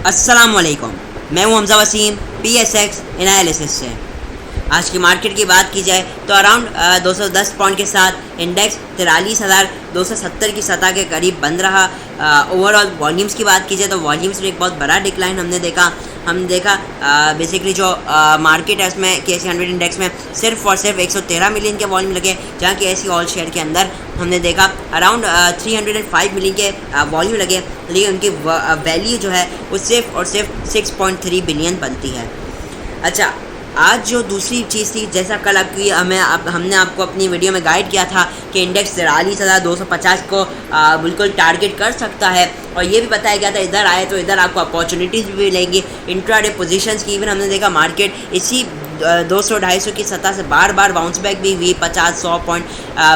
अस्सलामुअलैकुम, मैं हूं हमजा वसीम PSX एनालिसिस से। आज की मार्केट की बात की जाए तो अराउंड 210 पॉइंट के साथ इंडेक्स 43,270 की सतह के करीब बंद रहा। ओवरऑल वॉल्यूम्स की बात की जाए तो वॉल्यूम्स में एक बहुत बड़ा डिक्लाइन हमने देखा। बेसिकली जो मार्केट है उसमें KSE 100 इंडेक्स में सिर्फ और सिर्फ 113 मिलियन के वॉल्यूम लगे, जहाँ KSE ऑल शेयर के अंदर हमने देखा अराउंड 305 मिलियन के वॉल्यूम लगे, लेकिन उनकी वैल्यू जो है वो सिर्फ और सिर्फ 6.3 बिलियन बनती है। अच्छा, आज जो दूसरी चीज़ थी, जैसा कल हमने आपको अपनी वीडियो में गाइड किया था कि इंडेक्स 43,250 को बिल्कुल टारगेट कर सकता है, और ये भी बताया गया था इधर आए तो इधर आपको अपॉर्चुनिटीज़ भी मिलेंगी इंट्राडे पोजीशंस की। इवन हमने देखा मार्केट इसी 200-250 की सतह से बार बार बाउंस बैक भी हुई, 50-100 पॉइंट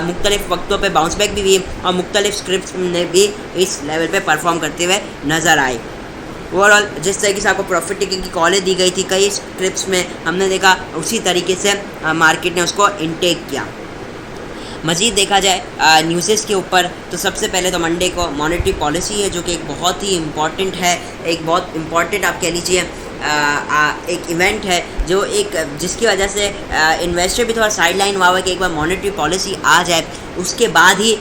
मुख्तलिफ वक्तों पे बाउंस बैक भी हुई, और मुख्तलिफ स्क्रिप्ट्स ने भी इस लेवल पे परफॉर्म करते हुए नज़र आए। ओवरऑल जिस तरीके से आपको प्रॉफिट टेकिंग की कॉलें दी गई थी कई स्क्रिप्ट्स में, हमने देखा उसी तरीके से मार्केट ने उसको इनटेक किया। मज़ीद देखा जाए न्यूज़ेस के ऊपर तो सबसे पहले तो मंडे को मॉनेटरी पॉलिसी है, जो कि एक बहुत ही इम्पॉर्टेंट है, एक बहुत इम्पॉर्टेंट आप कह लीजिए एक इवेंट है, जो जिसकी वजह से इन्वेस्टर भी थोड़ा साइड लाइन हुआ है कि एक बार मॉनेटरी पॉलिसी आ जाए उसके बाद ही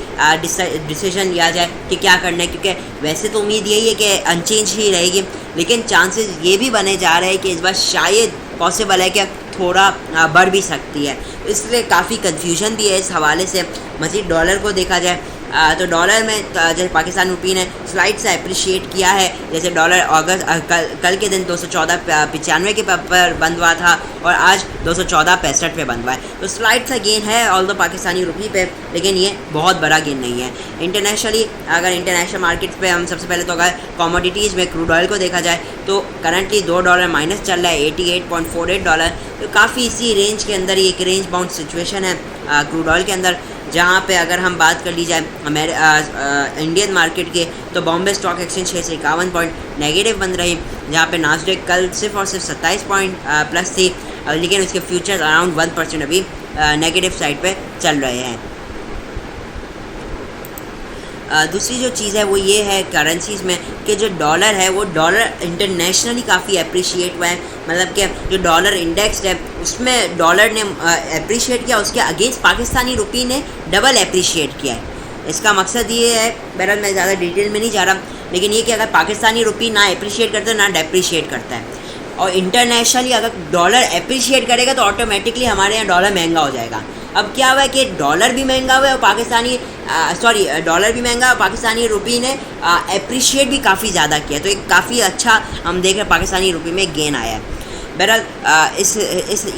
डिसीजन लिया जाए कि क्या करना है, क्योंकि वैसे तो उम्मीद यही है कि अनचेंज ही रहेगी, लेकिन चांसेस ये भी बने जा रहे हैं कि इस बार शायद पॉसिबल है कि थोड़ा बढ़ भी सकती है, इसलिए काफ़ी कन्फ्यूजन भी है इस हवाले से। मज़ीद डॉलर को देखा जाए तो डॉलर में जैसे पाकिस्तान रुपये ने स्लाइड से अप्रिशिएट किया है, जैसे डॉलर कल के दिन 214.95 के पर बंद हुआ था और आज 214.65 पे बंद हुआ है, तो स्लाइड सा गेन है ऑल्दो पाकिस्तानी रुपये पे, लेकिन ये बहुत बड़ा गेन नहीं है। इंटरनेशनली अगर इंटरनेशनल मार्केट पे हम सबसे पहले तो अगर कमोडिटीज़ में क्रूड ऑयल को देखा जाए तो करंटली $2 माइनस चल रहा है, $88.48, तो काफ़ी इसी रेंज के अंदर ही एक रेंज बाउंड सिचुएशन है क्रूड ऑयल के अंदर। जहाँ पे अगर हम बात कर ली जाए इंडियन मार्केट के तो Bombay stock exchange 651 point negative बंद रही, जहाँ पे नास्डेक कल सिर्फ और सिर्फ 27 पॉइंट प्लस थी, लेकिन उसके फ्यूचर्स अराउंड 1% अभी नेगेटिव साइड पे चल रहे हैं। दूसरी जो चीज़ है वो ये है करेंसीज़ में कि जो डॉलर है वो डॉलर इंटरनेशनली काफ़ी अप्रिशिएट हुआ है, मतलब कि जो डॉलर इंडेक्स है उसमें डॉलर ने अप्रिशिएट किया, उसके अगेंस्ट पाकिस्तानी रुपये ने डबल अप्रिशिएट किया है। इसका मकसद ये है, बहरहाल मैं ज़्यादा डिटेल में नहीं जा रहा, लेकिन ये कि अगर पाकिस्तानी रुपये ना अप्रिशिएट करता है ना डेप्रिशिएट करता है, और इंटरनेशनली अगर डॉलर अप्रिशिएट करेगा तो ऑटोमेटिकली हमारे यहाँ डॉलर महंगा हो जाएगा। अब क्या हुआ है कि डॉलर भी महंगा हुआ है और डॉलर भी महंगा और पाकिस्तानी रुपये ने अप्रिशिएट भी काफ़ी ज़्यादा किया, तो एक काफ़ी अच्छा हम देख रहे हैं पाकिस्तानी रुपये में गेन आया है। बहरहाल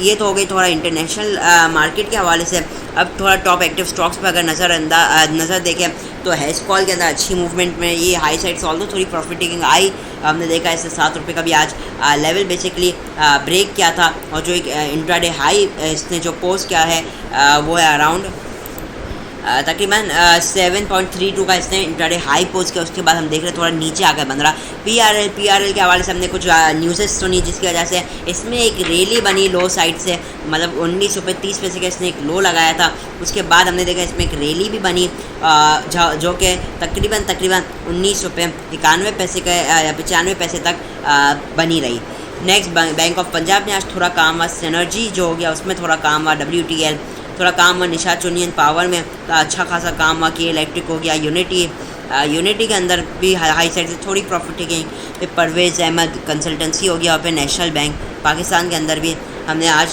ये तो हो गई थोड़ा इंटरनेशनल मार्केट के हवाले से। अब थोड़ा टॉप एक्टिव स्टॉक्स पर अगर नज़र देखें तो हेस्कॉल के अंदर अच्छी मूवमेंट में ये हाई साइड से ऑल्दो थोड़ी प्रॉफिट टेकिंग आई, हमने देखा इससे ₹7 का भी आज लेवल बेसिकली ब्रेक किया था, और जो एक इंट्राडे हाई इसने जो पोस्ट किया है वो है अराउंड तकरीबन 7.32 का इसने इंट्राडे हाई पोस्ट किया। उसके बाद हम देख रहे थोड़ा नीचे आकर बन रहा। PRL के हवाले से हमने कुछ न्यूज़ेस सुनी जिसकी वजह से इसमें एक रैली बनी लो साइड से, मतलब ₹19.30 का इसने एक लो लगाया था। उसके बाद हमने देखा इसमें एक रैली भी बनी जो कि तकरीबन ₹19.91 का या 95 तक बनी रही। नेक्स्ट बैंक ऑफ पंजाब ने आज थोड़ा काम हुआ, सिनर्जी जो हो गया उसमें थोड़ा काम हुआ, WTL थोड़ा काम हुआ, निशात यूनियन पावर में अच्छा खासा काम हुआ, कि इलेक्ट्रिक हो गया, यूनिटी के अंदर भी हाई साइड से थोड़ी प्रॉफिट टेकिंग, फिर परवेज़ अहमद कंसल्टेंसी हो गया, और फिर नेशनल बैंक पाकिस्तान के अंदर भी हमने आज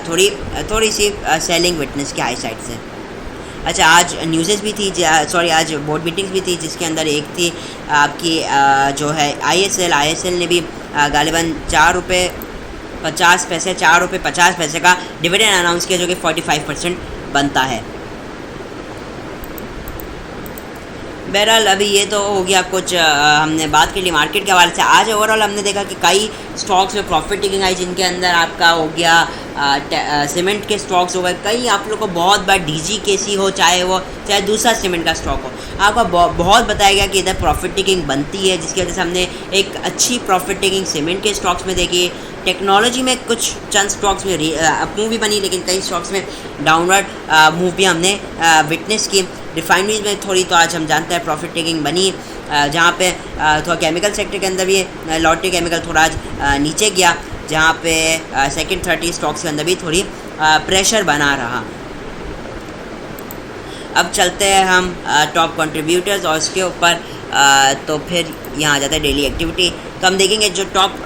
थोड़ी सी सेलिंग विटनेस की हाई साइड से। अच्छा, आज न्यूज़ेस भी थी, आज बोर्ड मीटिंग्स भी थी, जिसके अंदर एक थी आपकी जो है ISL ने भी गालिबन ₹4.50 का डिविडेंड अनाउंस किया, जो कि 45% बनता है। बहरहाल अभी ये तो हो गया कुछ हमने बात के लिए मार्केट के हवाले से। आज ओवरऑल हमने देखा कि कई स्टॉक्स में प्रॉफिट टेकिंग आई, जिनके अंदर आपका हो गया सीमेंट के स्टॉक्स हो गए, कई आप लोग को बहुत बार DGKC हो, चाहे दूसरा सीमेंट का स्टॉक हो, आपको बहुत बताया गया कि इधर प्रॉफिट टेकिंग बनती है, जिसकी वजह से हमने एक अच्छी प्रॉफिट टेकिंग सीमेंट के स्टॉक्स में देखी। टेक्नोलॉजी में कुछ चंद स्टॉक्स में अप मूव भी बनी, लेकिन कई स्टॉक्स में डाउनवर्ड मूव भी हमने विटनेस की। रिफाइनरीज में थोड़ी तो आज हम जानते हैं प्रॉफिट टेकिंग बनी। जहाँ पे थोड़ा केमिकल सेक्टर के अंदर भी लॉटरी केमिकल थोड़ा आज नीचे गया, जहाँ पे सेकंड 30 स्टॉक्स के अंदर भी थोड़ी प्रेशर बना रहा। अब चलते हैं हम टॉप कंट्रीब्यूटर्स और उसके ऊपर तो फिर यहाँ आ जाता है डेली एक्टिविटी। तो हम देखेंगे जो टॉप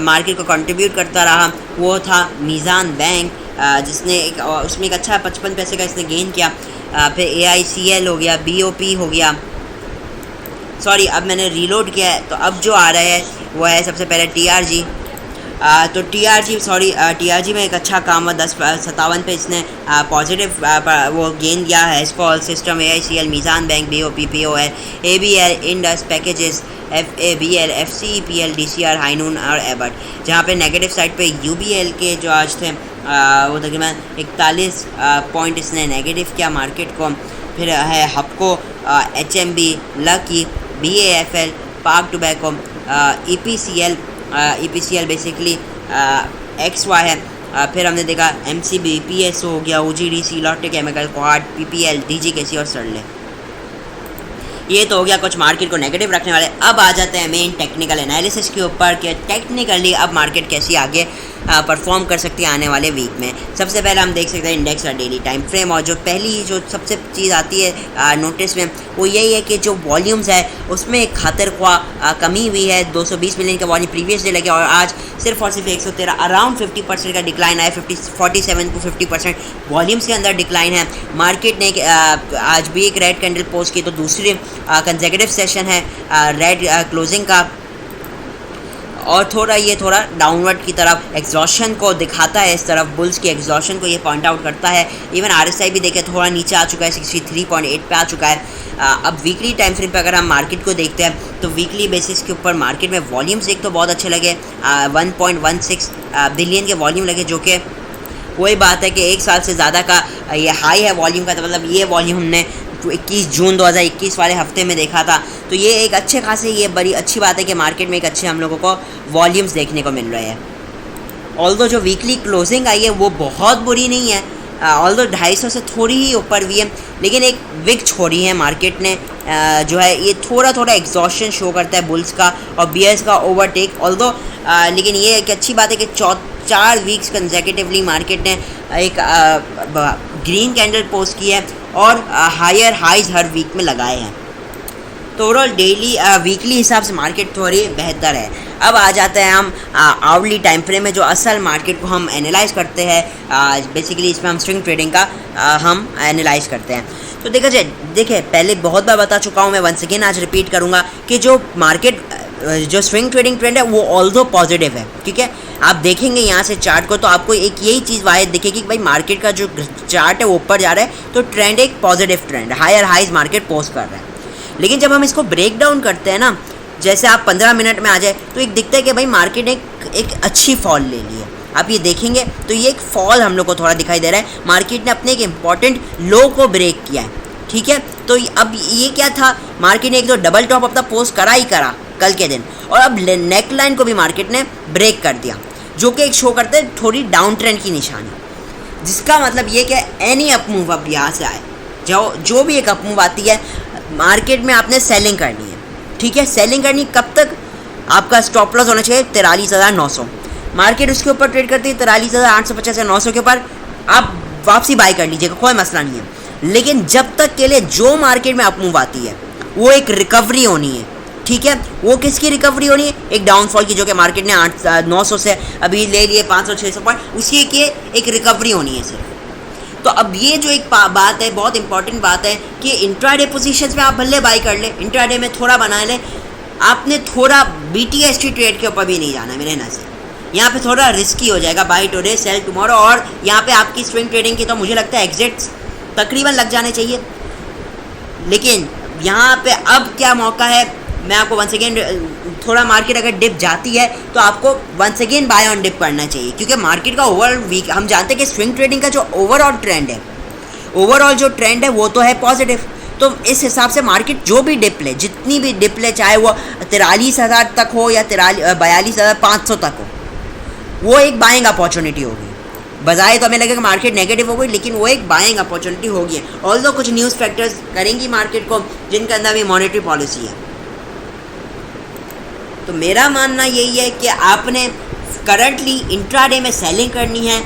मार्केट को कंट्रीब्यूट करता रहा वो था मीज़ान बैंक, जिसने उसमें एक अच्छा 55 पैसे का इसने गेन किया। फिर AICL हो गया, BOP हो गया, सॉरी अब मैंने रीलोड किया है, तो अब जो आ रहा है वो है सबसे पहले TRG। तो TRG में एक अच्छा काम हुआ, 10.57 पे इसने पॉजिटिव वो गेन दिया है। स्कॉल system, AICL, Meezan bank, BOP, POL, ABL, Indus packages, FABL, FCPL, DCR, Highnoon और एबर्ट। जहाँ पे नेगेटिव साइड पे UBL के जो आज थे वो तकरीबन 41 पॉइंट इसने नेगेटिव किया मार्केट को। फिर है हपको, HMB, lucky, BAFL, park tobacco, EPCL basically XY है। फिर हमने देखा MCB, PSO हो गया, OGDC, lottery chemical, quad, PPL, DGKC और सरले। ये तो हो गया कुछ मार्केट को नेगेटिव रखने वाले। अब आ जाते हैं मेन टेक्निकल एनालिसिस के ऊपर कि टेक्निकली अब मार्केट कैसी आगे परफॉर्म कर सकती है आने वाले वीक में। सबसे पहले हम देख सकते हैं इंडेक्स का डेली टाइम फ्रेम, और जो पहली जो सबसे चीज़ आती है नोटिस में वो यही है कि जो वॉल्यूम्स है उसमें एक खातिर ख्वाह कमी हुई है। 220 मिलियन का वॉल्यूम प्रीवियस डे लगे और आज सिर्फ और सिर्फ 113, अराउंड 50% का डिक्लाइन आया। 47 to 50% वॉल्यूम्स के अंदर डिक्लाइन है। मार्केट ने आज भी एक रेड कैंडल पोस्ट की, तो दूसरी कंसेक्यूटिव सेशन है रेड क्लोजिंग का, और थोड़ा डाउनवर्ड की तरफ एग्जॉशन को दिखाता है। इस तरफ बुल्स की एग्जॉशन को ये पॉइंट आउट करता है। इवन RSI भी देखें थोड़ा नीचे आ चुका है, 63.8 पे आ चुका है। अब वीकली टाइम फ्रेम पे अगर हम मार्केट को देखते हैं तो वीकली बेसिस के ऊपर मार्केट में वॉल्यूम्स एक तो बहुत अच्छे लगे, 1.16 बिलियन के वॉल्यूम लगे, जो कि वही बात है कि एक साल से ज़्यादा का ये हाई है वॉल्यूम का। तो मतलब ये वॉल्यूम हमने 21 जून 2021 वाले हफ्ते में देखा था। तो ये एक अच्छे खासे, ये बड़ी अच्छी बात है कि मार्केट में एक अच्छे हम लोगों को वॉल्यूम्स देखने को मिल रहे हैं। ऑल्दो जो वीकली क्लोजिंग आई है वो बहुत बुरी नहीं है, ऑल्दो 250 से थोड़ी ही ऊपर भी है, लेकिन एक विक छोड़ी है मार्केट ने जो है ये थोड़ा एग्जॉशन शो करता है बुल्स का और बियर्स का ओवरटेक। ऑल्दो लेकिन ये एक अच्छी बात है कि 4 वीक्स कंसेक्यूटिवली मार्केट ने एक ग्रीन कैंडल पोस्ट की है और हायर हाइज हर वीक में लगाए हैं। तो ओवरऑल डेली वीकली हिसाब से मार्केट थोड़ी बेहतर है। अब आ जाते हैं हम आवरली टाइम फ्रेम में, जो असल मार्केट को हम एनालाइज करते हैं। बेसिकली इसमें हम स्विंग ट्रेडिंग का हम एनालाइज करते हैं। तो देखिए पहले बहुत बार बता चुका हूँ, मैं वंस अगेन आज रिपीट करूँगा कि जो मार्केट जो स्विंग ट्रेडिंग ट्रेंड है वो ऑल्दो पॉजिटिव है, ठीक है। आप देखेंगे यहाँ से चार्ट को तो आपको एक यही चीज़ वाहिद दिखेगी कि भाई मार्केट का जो चार्ट है वो ऊपर जा रहा है, तो ट्रेंड एक positive trend, higher highs market post कर रहा है। लेकिन जब हम इसको ब्रेक डाउन करते हैं ना, जैसे आप 15 मिनट में आ जाए तो एक दिखता है कि भाई मार्केट ने एक अच्छी फॉल ले ली है। आप ये देखेंगे तो ये एक फॉल हम लोग को थोड़ा दिखाई दे रहा है। मार्केट ने अपने एक इम्पॉर्टेंट लो को ब्रेक किया है, ठीक है। तो अब ये क्या था, मार्केट ने एक तो डबल टॉप अपना पोस्ट करा ही करा कल के दिन, और अब नेक लाइन को भी मार्केट ने ब्रेक कर दिया, जो कि एक शो करते हैं थोड़ी डाउन ट्रेंड की निशानी, जिसका मतलब ये कि एनी अप मूव अब यहाँ से आए, जो भी एक अप मूव आती है मार्केट में आपने सेलिंग करनी है, ठीक है। सेलिंग करनी कब तक, आपका स्टॉप लॉस होना चाहिए 43,900। मार्केट उसके ऊपर ट्रेड करती है 43,850 से 900 के ऊपर, आप वापसी बाय कर लीजिएगा, कोई मसला नहीं है। लेकिन जब तक के लिए जो मार्केट में अप मूव आती है वो एक रिकवरी होनी है, ठीक है। वो किसकी रिकवरी होनी है, एक डाउनफॉल की, जो कि मार्केट ने 900 से अभी ले लिए 500-600 पॉइंट, उसकी की एक रिकवरी होनी है सिर्फ। तो अब ये जो एक बात है, बहुत इंपॉर्टेंट बात है कि इंट्राडे पोजीशंस में आप भले बाई कर ले, इंट्राडे में थोड़ा बना ले, आपने थोड़ा BTST ट्रेड के ऊपर भी नहीं जाना है मेरे नज़र। यहाँ पे थोड़ा रिस्की हो जाएगा, बाई टुडे सेल टुमारो, और यहाँ पे आपकी स्विंग ट्रेडिंग की तो मुझे लगता है एग्जिट्स तकरीबन लग जाने चाहिए। लेकिन यहाँ पे अब क्या मौका है, मैं आपको वंस अगेन, थोड़ा मार्केट अगर डिप जाती है तो आपको once again buy on dip करना चाहिए, क्योंकि मार्केट का ओवरऑल वीक, हम जानते हैं कि स्विंग ट्रेडिंग का जो ओवरऑल ट्रेंड है, ओवरऑल जो ट्रेंड है वो तो है पॉजिटिव। तो इस हिसाब से मार्केट जो भी डिप ले, जितनी भी डिप ले, चाहे वो 43,000 तक हो या 42,500 तक हो, वो एक बाइंग अपॉर्चुनिटी होगी। बजाय तो हमें लगेगा मार्केट नेगेटिव हो गई, लेकिन वो एक बाइंग अपॉर्चुनिटी होगी। ऑल्दो कुछ न्यूज़ फैक्टर्स करेंगी मार्केट को, जिनके अंदर भी मॉनेटरी पॉलिसी है, तो मेरा मानना यही है कि आपने करंटली इंट्राडे में सेलिंग करनी है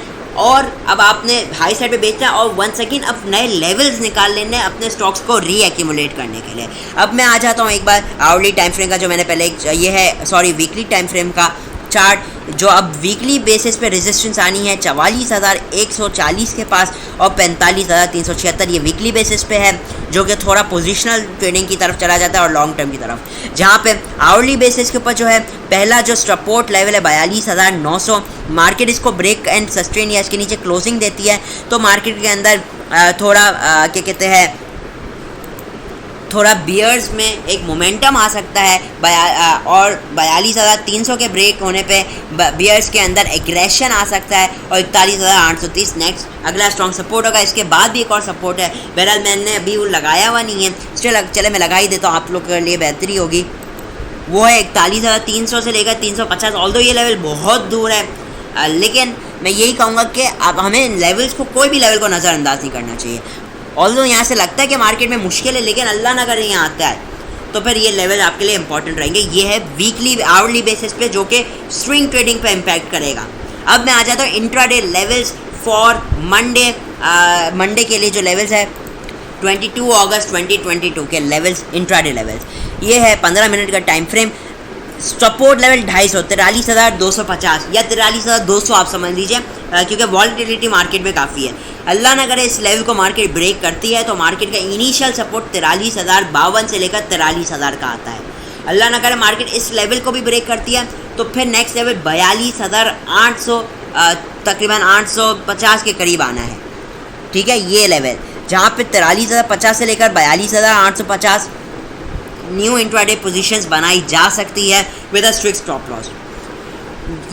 और अब आपने हाई साइड पे बेचना है और वंस अगेन अब नए लेवल्स निकाल लेने हैं अपने स्टॉक्स को रीएक्यूमुलेट करने के लिए। अब मैं आ जाता हूँ एक बार आवरली टाइम फ्रेम का, जो मैंने पहले ये है वीकली टाइम फ्रेम का चार्ट, जो अब वीकली बेसिस पे रेजिस्टेंस आनी है 44,140 के पास और 45,376, ये वीकली बेसिस पे है, जो कि थोड़ा पोजिशनल ट्रेडिंग की तरफ चला जाता है और लॉन्ग टर्म की तरफ, जहाँ पे आवरली बेसिस के ऊपर जो है पहला जो सपोर्ट लेवल है 42,900, मार्केट इसको ब्रेक एंड सस्टेन या इसके नीचे क्लोजिंग देती है तो मार्केट के अंदर थोड़ा क्या कहते हैं थोड़ा बियर्स में एक मोमेंटम आ सकता है और 42,300 के ब्रेक होने पे बियर्स के अंदर एग्रेशन आ सकता है और 41,830 नेक्स्ट अगला स्ट्रॉन्ग सपोर्ट होगा। इसके बाद भी एक और सपोर्ट है, बहरहाल मैंने अभी वो लगाया हुआ नहीं है, चले मैं लगा ही देता हूँ, आप लोग के लिए बेहतरी होगी। वो है 41,300 से लेकर 350, ऑल्दो ये लेवल बहुत दूर है, लेकिन मैं यही कहूँगा कि आप हमें लेवल्स को, कोई भी लेवल को नज़रअंदाज नहीं करना चाहिए। ऑल्दो यहाँ से लगता है कि मार्केट में मुश्किल है, लेकिन अल्लाह ना करे यहाँ आता है तो फिर ये लेवल आपके लिए इंपॉर्टेंट रहेंगे। ये है वीकली आवरली बेसिस पे, जो कि स्विंग ट्रेडिंग पे इम्पैक्ट करेगा। अब मैं आ जाता हूँ इंट्राडे लेवल्स फॉर मंडे के लिए, जो लेवल्स है 22 अगस्त 2022 के लेवल्स, इंट्राडे लेवल्स। ये है 15 मिनट का टाइम फ्रेम। सपोर्ट लेवल 250, 43,250 या 43,200 आप समझ लीजिए, क्योंकि वॉलेटिलिटी मार्केट में काफ़ी है। अल्लाह ना करे इस लेवल को मार्केट ब्रेक करती है तो मार्केट का इनिशियल सपोर्ट 43,052 से लेकर 43,000 का आता है। अल्लाह ना करे मार्केट इस लेवल को भी ब्रेक करती है तो फिर नेक्स्ट लेवल 42,800 तकरीबन 850 के करीब आना है। ठीक है, ये लेवल जहाँ पे 43,050 से लेकर 42,850 न्यू इंट्राडे पोजीशंस बनाई जा सकती है with a strict stop loss.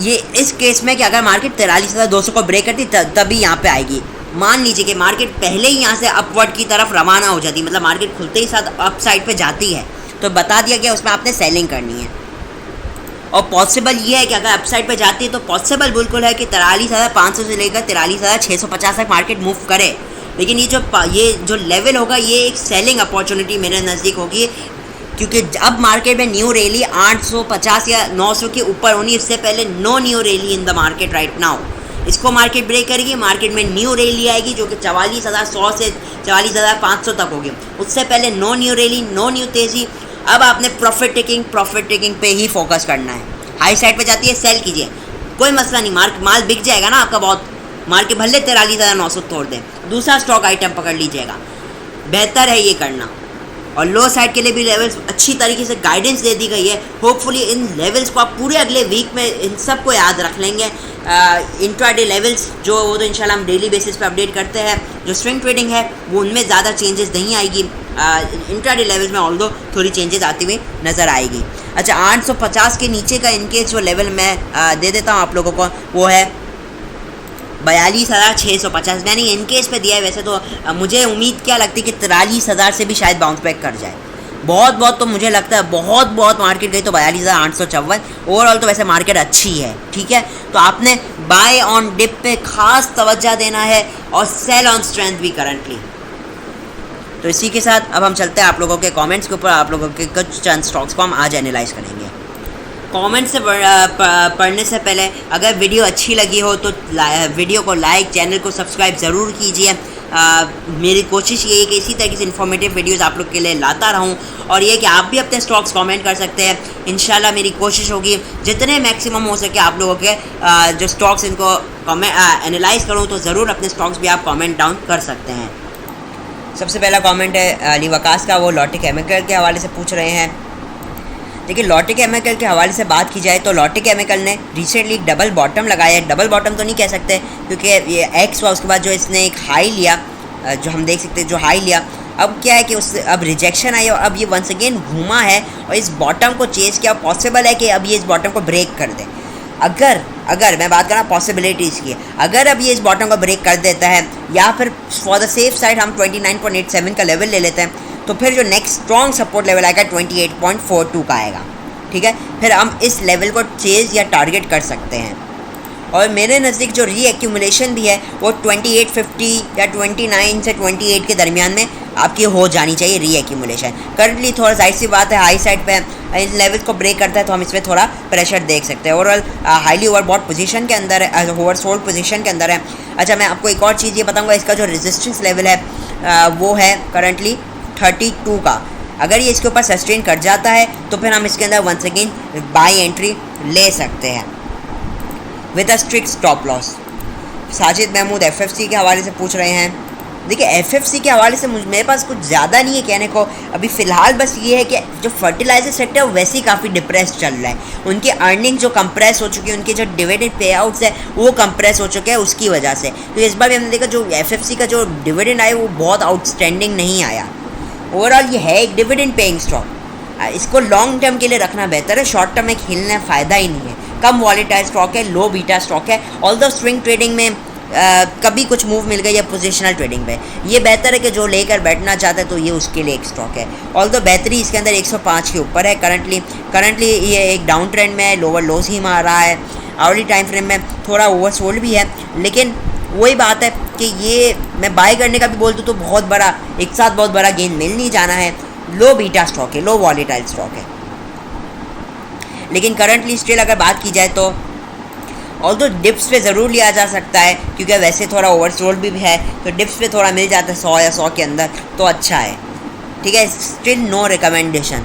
ये इस केस में कि अगर मार्केट 43,200 को ब्रेक करती तभी यहाँ पे आएगी। मान लीजिए कि मार्केट पहले ही यहाँ से अपवर्ड की तरफ रवाना हो जाती, मतलब मार्केट खुलते ही साथ अप साइड पे जाती है, तो बता दिया गया उसमें आपने सेलिंग करनी है। और पॉसिबल ये है कि अगर अप साइड पे जाती है तो पॉसिबल बिल्कुल है कि 43,500 से लेकर 43,650 तक मार्केट मूव करे, लेकिन ये जो लेवल होगा ये एक सेलिंग अपॉर्चुनिटी मेरे नज़दीक होगी, क्योंकि अब मार्केट में न्यू रैली 850 या 900 के ऊपर होनी, इससे पहले no new rally in the market right now. इसको मार्केट ब्रेक करेगी, मार्केट में न्यू रैली आएगी जो कि 44,100 से 44,500 तक होगी। उससे पहले no new rally, no new तेज़ी। अब आपने प्रॉफिट टेकिंग पे ही फोकस करना है। हाई साइड पे जाती है सेल कीजिए, कोई मसला नहीं, माल बिक जाएगा ना आपका बहुत, मार्केट भले 43,900 तोड़ दें, दूसरा स्टॉक आइटम पकड़ लीजिएगा, बेहतर है ये करना। और लो साइड के लिए भी लेवल्स अच्छी तरीके से गाइडेंस दे दी गई है। होपफुली इन लेवल्स को आप पूरे अगले वीक में इन सब को याद रख लेंगे। इंट्राडे लेवल्स जो वो तो इंशाल्लाह हम डेली बेसिस पे अपडेट करते हैं। जो स्विंग ट्रेडिंग है वो उनमें ज़्यादा चेंजेस नहीं आएगी, इंट्राडे लेवल्स में ऑल्दो थोड़ी चेंजेस आती हुई नज़र आएगी। अच्छा, 850 के नीचे का इनकेस जो लेवल मैं दे देता हूँ आप लोगों को, वो है 42,650। मैंने इनकेस पे दिया है, वैसे तो मुझे उम्मीद क्या लगती है कि 43,000 से भी शायद बाउंस बैक कर जाए। बहुत तो मुझे लगता है बहुत मार्केट गई तो 42,854। ओवरऑल तो वैसे मार्केट अच्छी है, ठीक है। तो आपने बाय ऑन डिप पे खास तवज्जो देना है और सेल ऑन स्ट्रेंथ भी करंटली। तो इसी के साथ अब हम चलते हैं आप लोगों के कमेंट्स के ऊपर। आप लोगों के कुछ चंद स्टॉक्स को हम आज एनालाइज करेंगे। कमेंट से पढ़ने से पहले अगर वीडियो अच्छी लगी हो तो वीडियो को लाइक, चैनल को सब्सक्राइब ज़रूर कीजिए। मेरी कोशिश ये है कि इसी तरीके से इन्फॉर्मेटिव वीडियोस आप लोग के लिए लाता रहूं, और ये कि आप भी अपने स्टॉक्स कमेंट कर सकते हैं। इंशाल्लाह मेरी कोशिश होगी जितने मैक्सिमम हो सके आप लोगों के जो स्टॉक्स इनको एनालाइज करूं, तो ज़रूर अपने स्टॉक्स भी आप कमेंट डाउन कर सकते हैं। सबसे पहला कमेंट है अली वकास का, वो लॉटे केमिकल के हवाले से पूछ रहे हैं। देखिए, लॉटे केमिकल के हवाले से बात की जाए तो लॉटे केमिकल ने रिसेंटली डबल बॉटम लगाया है। डबल बॉटम तो नहीं कह सकते क्योंकि ये एक्स हुआ, उसके बाद जो इसने एक हाई लिया, जो हम देख सकते हैं जो हाई लिया, अब क्या है कि उससे अब रिजेक्शन आई और अब ये वंस अगेन घूमा है और इस बॉटम को चेज किया। पॉसिबल है कि अब ये इस बॉटम को ब्रेक कर दे। अगर मैं बात कर रहा हूँ पॉसिबिलिटीज़ की, अगर अब ये इस बॉटम को ब्रेक कर देता है या फिर फॉर द सेफ साइड हम 29.87 का लेवल ले लेते हैं, तो फिर जो नेक्स्ट स्ट्रॉन्ग सपोर्ट लेवल आएगा 28.42 का आएगा, ठीक है। फिर हम इस लेवल को चेज या टारगेट कर सकते हैं। और मेरे नज़दीक जो रीएक्यूमुलेशन भी है वो 2850 या 29 से 28 के दरमियान में आपकी हो जानी चाहिए रीएक्यूमुलेशन। करंटली थोड़ा जाहिर सी बात है हाई साइड पे इन लेवल्स को ब्रेक करता है तो हम इसमें थोड़ा प्रेशर देख सकते हैं। ओवरऑल हाईली ओवरबॉट पोजीशन के अंदर है, ओवरसोल्ड पोजीशन के अंदर है। अच्छा, मैं आपको एक और चीज़ ये बताऊंगा, इसका जो रेजिस्टेंस लेवल है वो है करंटली 32 का। अगर ये इसके ऊपर सस्टेन कर जाता है तो फिर हम इसके अंदर वंस अगेन बाई एंट्री ले सकते हैं with a strict stop loss. Sajid Mahmood FFC के हवाले से पूछ रहे हैं। देखिए, एफएफसी के हवाले से मेरे पास कुछ ज़्यादा नहीं है कहने को अभी फ़िलहाल, बस ये है कि जो फर्टिलाइजर सेक्टर है वो वैसे ही काफ़ी डिप्रेस चल रहा है। उनकी अर्निंग जो कंप्रेस हो चुकी है, उनके जो डिविडेंड पे आउट्स है वो कंप्रेस हो चुके हैं उसकी वजह से। तो इस बार भी हमने देखा जो एफएफसी का जो डिविडेंड आया वो बहुत आउटस्टैंडिंग नहीं आया। ओवरऑल ये है एक डिविडेंड पेइंग स्टॉक, इसको लॉन्ग टर्म के लिए रखना बेहतर है, शॉर्ट टर्म में खेलने में फ़ायदा ही नहीं है। कम वॉलेटाइल स्टॉक है, लो बीटा स्टॉक है। ऑल्दो स्विंग ट्रेडिंग में कभी कुछ मूव मिल गई या पोजिशनल ट्रेडिंग पे ये बेहतर है कि जो लेकर बैठना चाहता है तो ये उसके लिए एक स्टॉक है। ऑल्दो बेहतरी इसके अंदर 105 के ऊपर है करंटली ये एक डाउन ट्रेंड में है, लोअर लोज ही मार रहा है। आवरली टाइम फ्रेम में थोड़ा ओवरसोल्ड भी है, लेकिन वही बात है कि ये मैं बाय करने का भी बोल दूँ तो बहुत बड़ा एक साथ बहुत बड़ा गेन मिल नहीं जाना है। लो बीटा स्टॉक है, लो वॉलेटाइल स्टॉक है, लेकिन करंटली स्टिल अगर बात की जाए तो ऑल्दो डिप्स पे ज़रूर लिया जा सकता है क्योंकि वैसे थोड़ा ओवरसोल्ड भी है, तो डिप्स पे थोड़ा मिल जाता है 100 या 100 के अंदर तो अच्छा है। ठीक है, still no recommendation.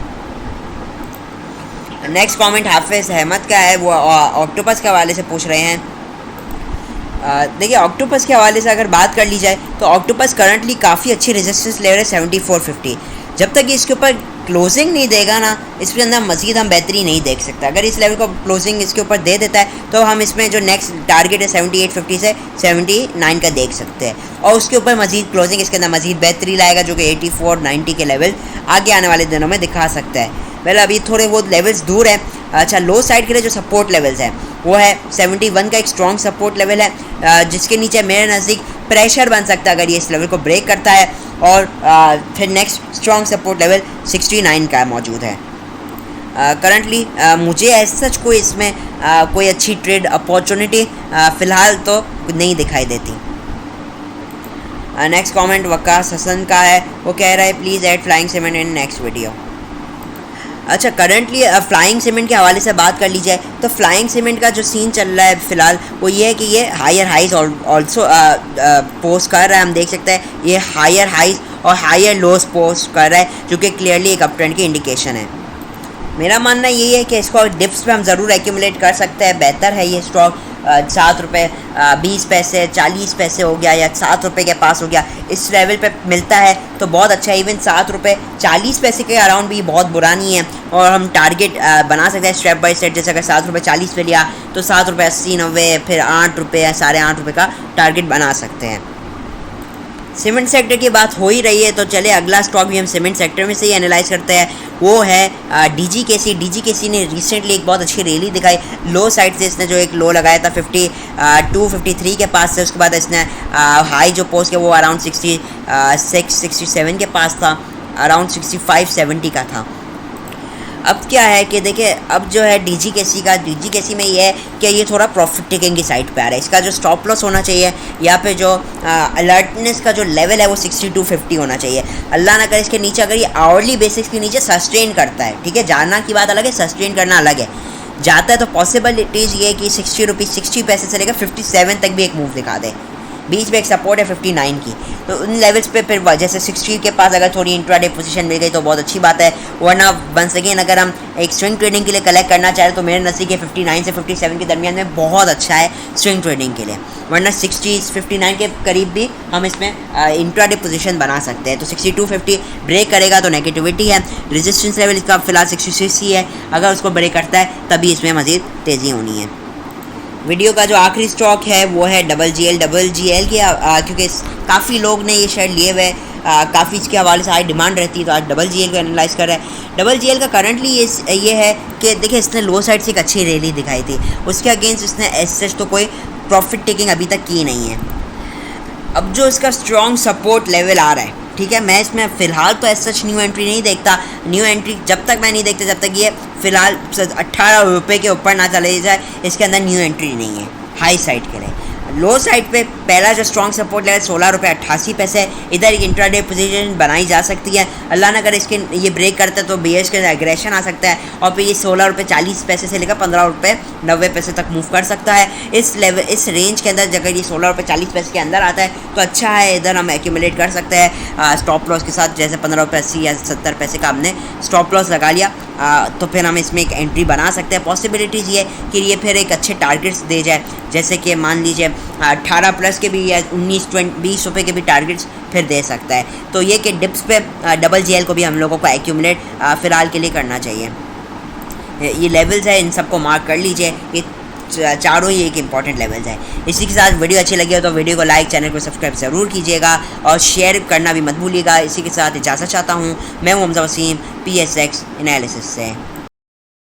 Next comment Hafiz Ahmed का है, वो ऑक्टोपस के हवाले से पूछ रहे हैं। देखिए, ऑक्टोपस के हवाले से अगर बात कर ली जाए तो ऑक्टोपस करंटली काफ़ी अच्छी रेजिस्टेंस लेवल है 7450। जब तक इसके ऊपर क्लोजिंग नहीं देगा ना, इसके अंदर मज़ीद हम बेहतरी नहीं देख सकते। अगर इस लेवल को क्लोजिंग इसके ऊपर दे देता है तो हम इसमें जो नेक्स्ट टारगेट है 7850 से 79 का देख सकते हैं, और उसके ऊपर मज़ीद क्लोजिंग इसके अंदर मज़ीद बेहतरी लाएगा जो कि 8490 के लेवल आगे आने वाले दिनों में दिखा सकता है। वेल, अभी थोड़े बहुत लेवल्स दूर है। अच्छा, लो साइड के लिए जो सपोर्ट लेवल्स हैं वो है 71 का एक स्ट्रॉन्ग सपोर्ट लेवल है जिसके नीचे मेरे नज़दीक प्रेशर बन सकता है अगर ये इस लेवल को ब्रेक करता है, और फिर नेक्स्ट स्ट्रॉन्ग सपोर्ट लेवल 69 का मौजूद है। करंटली मुझे ऐसा सच कोई इसमें कोई अच्छी ट्रेड अपॉर्चुनिटी फ़िलहाल तो नहीं दिखाई देती। नेक्स्ट कमेंट वकास हसन का है, वो कह रहा है please add flying cement in next video. अच्छा, करंटली फ्लाइंग सीमेंट के हवाले से बात कर ली जाए तो फ्लाइंग सीमेंट का जो सीन चल रहा है फ़िलहाल वो ये है कि ये हायर हाइज ऑल्सो पोस्ट कर रहा है। हम देख सकते हैं ये हायर हाइज और हायर लोज पोस्ट कर रहा है जो कि क्लियरली एक अप ट्रेंड की इंडिकेशन है। मेरा मानना यही है कि इसको डिप्स पे हम ज़रूर एक्यूमुलेट कर सकते हैं। बेहतर है ये स्टॉक 7 रुपये 20 पैसे 40 पैसे हो गया या 7 रुपये के पास हो गया, इस लेवल पे मिलता है तो बहुत अच्छा है। इवन 7 रुपये 40 पैसे के अराउंड भी बहुत बुरा नहीं है, और हम टारगेट बना सकते हैं स्टेप बाय स्टेप। जैसे अगर 7 रुपये 40 पे लिया तो 7 रुपये 80 90 फिर 8 रुपये या 8.5 रुपये का टारगेट बना सकते हैं। सीमेंट सेक्टर की बात हो ही रही है तो चले अगला स्टॉक भी हम सीमेंट सेक्टर में से ही एनालाइज करते हैं, वो है डीजीकेसी ने रिसेंटली एक बहुत अच्छी रैली दिखाई। लो साइड से इसने जो एक लो लगाया था 52-53 के पास से, उसके बाद इसने हाई जो पोस्ट किया वो अराउंड 66-67 के पास था, अराउंड 65-70 का था। अब क्या है कि देखिए, अब जो है डीजीकेसी में ये है कि ये थोड़ा प्रॉफिट टेकिंग की साइड पे आ रहा है। इसका जो स्टॉप लॉस होना चाहिए या फिर जो अलर्टनेस का जो लेवल है वो 6250 होना चाहिए। अल्लाह ना करे इसके नीचे अगर ये आवरली बेसिस के नीचे सस्टेन करता है, ठीक है, जाना की बात अलग है, सस्टेन करना अलग है। जाता है तो पॉसिबिलिटीज़ ये है कि 60 पैसे से लेकर 57 तक भी एक मूव दिखा दे। बीच में एक सपोर्ट है 59 की, तो उन लेवल्स पे फिर जैसे 60 के पास अगर थोड़ी इंट्राडे पोजीशन मिल गई तो बहुत अच्छी बात है। वरना वंस अगेन अगर हम एक स्विंग ट्रेडिंग के लिए कलेक्ट करना चाहें तो मेरे नज़दीक 59 से 57 के दरमियान में बहुत अच्छा है स्विंग ट्रेडिंग के लिए। वरना 59 के करीब भी हम इसमें इंट्राडे पोजीशन बना सकते हैं। तो 6250 ब्रेक करेगा तो नेगेटिविटी है। रेजिस्टेंस लेवल इसका फिलहाल 66 ही है, अगर उसको ब्रेक करता है तभी इसमें मज़ीद तेज़ी होनी है। वीडियो का जो आखिरी स्टॉक है वो है डबल जी एल की, क्योंकि काफ़ी लोग ने ये शेयर लिए हुए, काफ़ी इसके हवाले से हाई डिमांड रहती है तो आज डबल जी एल को एनालाइज कर रहा है। डबल जी एल का करंटली ये है कि देखिए, इसने लो साइड से एक अच्छी रैली दिखाई थी, उसके अगेंस्ट इसने एज तो कोई प्रॉफिट टेकिंग अभी तक की नहीं है। अब जो इसका स्ट्रॉन्ग सपोर्ट लेवल आ रहा है, ठीक है, मैं इसमें फ़िलहाल तो ऐसा सच न्यू एंट्री नहीं देखता। न्यू एंट्री जब तक मैं नहीं देखता जब तक ये फ़िलहाल 18 रुपये के ऊपर ना चले जाए, इसके अंदर न्यू एंट्री नहीं है हाई साइड के लिए। लो साइड पे पहला जो स्ट्रॉन्ग सपोर्ट लेवल 16 रुपये 88 पैसे है, इधर एक इंट्राडे पोजीशन बनाई जा सकती है। अल्लाह ने अगर इसके ये ब्रेक करता है तो बीएस के एग्रेशन आ सकता है और फिर ये 16 रुपये 40 पैसे से लेकर 15 रुपये 90 पैसे तक मूव कर सकता है। इस लेवल इस रेंज के अंदर अगर ये 16 रुपये 40 पैसे के अंदर आता है तो अच्छा है, इधर हम एक्यूमुलेट कर सकते हैं स्टॉप लॉस के साथ। जैसे 15 रुपये 80 या 70 पैसे का हमने स्टॉप लॉस लगा लिया तो फिर हम इसमें एक एंट्री बना सकते हैं। पॉसिबिलिटीज़ ये कि ये फिर एक अच्छे टारगेट्स दे जाए, जैसे कि मान लीजिए 18 प्लस के भी या 19-20 रुपये के भी टारगेट्स फिर दे सकता है। तो ये कि डिप्स पे डबल जेल को भी हम लोगों को एक्यूमुलेट फ़िलहाल के लिए करना चाहिए। ये लेवल्स है, इन सबको मार्क कर लीजिए, ये चारों ही एक इंपॉर्टेंट लेवल्स है। इसी के साथ वीडियो अच्छी लगी हो तो वीडियो को लाइक, चैनल को सब्सक्राइब ज़रूर कीजिएगा और शेयर करना भी मत भूलिएगा। इसी के साथ इजाज़त चाहता हूँ। मैं हूँ हमजा वसीम PSX एनालिसिस से।